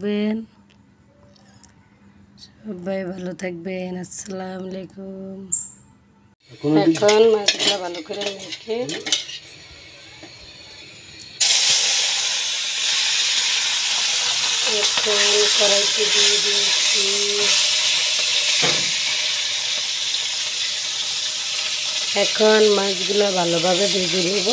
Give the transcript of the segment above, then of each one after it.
থাকবেন, সবাই ভালো থাকবেন। আসসালামু আলাইকুম। এখন মাছগুলো ভালো করে মেখে এখন কড়াইতে দিয়ে দিয়েছি। এখন মাছগুলো ভালোভাবে ভেজে নেব।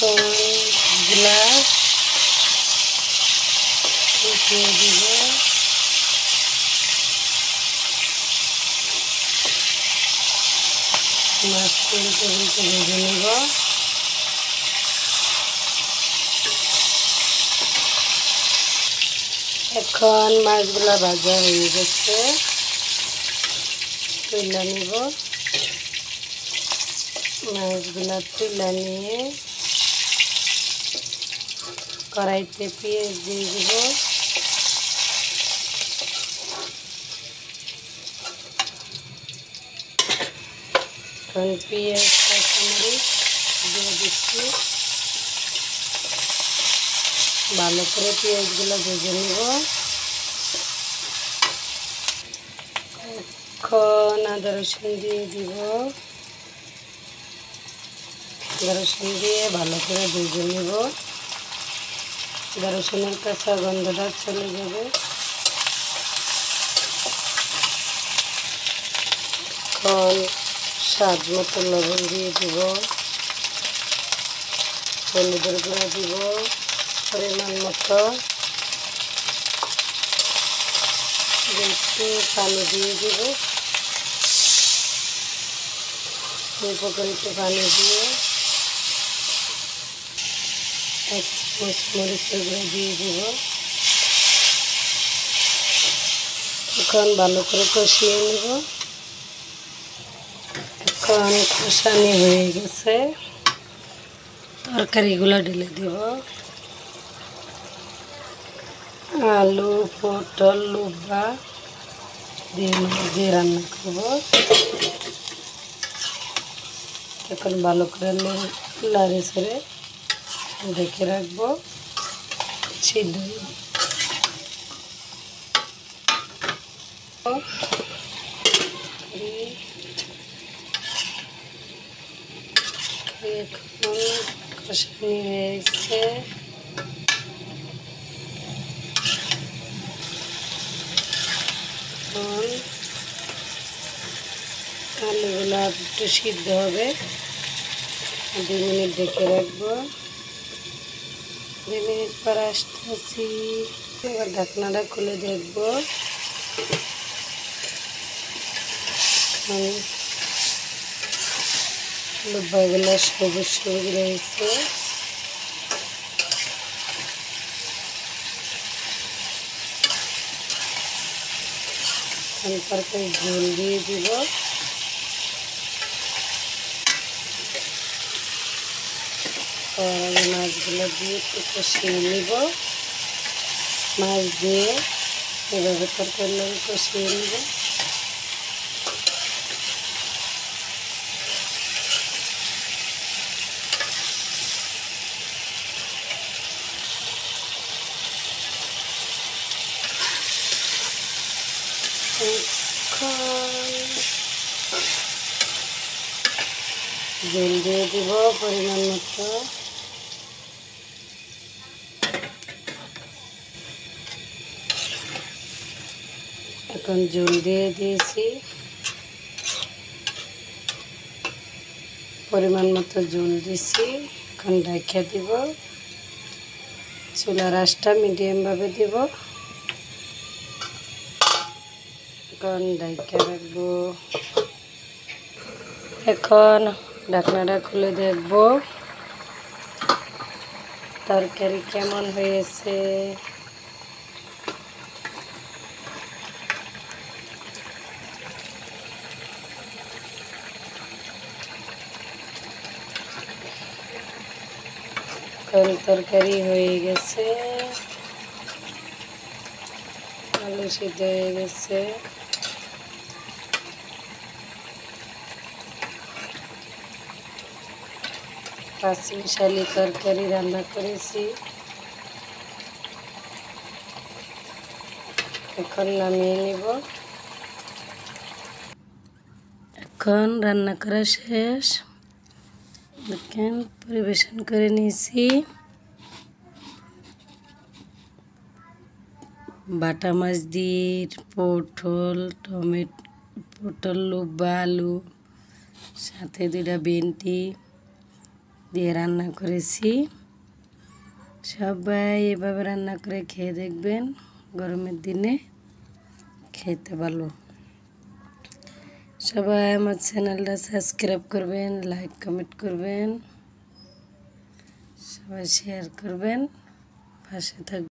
এখন গুলা দিয়ে দিব। মাছ উল্টে উল্টে ভেজে নেব। এখন মাছগুলা ভাজা হয়ে গেছে, তুলে নিব। মাছগুলা তুলে নিয়ে কড়াইতে পেঁয়াজ দিয়ে দিব। এখন পেঁয়াজ কাঁচামরিচ দিয়ে দিচ্ছি। ভালো করে পেঁয়াজগুলো ভেজে নেব। এখন আদা রসুন দিয়ে দিব। আদা রসুন দিয়ে ভালো করে ভেজে নেব। আদা রসুনের কাঁচা গন্ধটা চলে যাবে। এখন স্বাদ মতো লবণ দিয়ে দিব। হলুদের গুঁড়া দিব পরিমাণ মতো। একটু পানি দিয়ে দিব। একটু পানি দিয়ে 1 চামচ মরিচের গুঁড়া দিয়ে দিব। এখন ভালো করে কষিয়ে নেব। এখন কষানি হয়ে গেছে, তরকারিগুলো ঢেলে দেব। আলু, পটল, লুবা দিয়ে রান্না করব। এখন ভালো করে লাড়ে ছেড়ে ঢেকে রাখবো। সিদ্ধ এখন কষানি হয়েছে। আলুগুলো একটু সিদ্ধ হবে, 2 মিনিট ঢেকে রাখবো। 2 মিনিট পর আসতেছি। এবার ঢাকনাটা খুলে দেখবো। লুব্বাগুলো সবুজ সবুজ রয়েছে। তারপরে ঝোল দিয়ে দিব। মাছগুলো দিয়ে একটু কষিয়ে নিব। মাছ দিয়ে এভাবে তরকারি কষিয়ে নিব। ঝোল দিয়ে দিব পরিমাণ মতো। এখন ঝোল দিয়ে দিয়েছি, পরিমাণ মতো ঝোল দিছি। এখন ঢাকা দিব। চুলার আঁচটা মিডিয়ামভাবে দিব। এখন ঢাকা রাখবো। এখন ঢাকনাটা খুলে দেখব তরকারি কেমন হয়েছে। এখন তরকারি হয়ে গেছে, আলু সিদ্ধ হয়ে গেছে। পাঁচমিশালি তরকারি রান্না করেছি। এখন নামিয়ে নিব। এখন রান্না করা শেষ, দেখেন পরিবেশন করে নিয়েছি। বাটা মাছ দিয়ে পটল, টমেটো, পটল, লুব্বা, আলু, সাথে 2টা ভেন্ডি দিয়ে রান্না করেছি। সবাই এভাবে রান্না করে খেয়ে দেখবেন, গরমের দিনে খেতে ভালো। সবাই আমার চ্যানেলটা সাবস্ক্রাইব করবেন, লাইক কমেন্ট করবেন, সবাই শেয়ার করবেন, পাশে থাকবেন।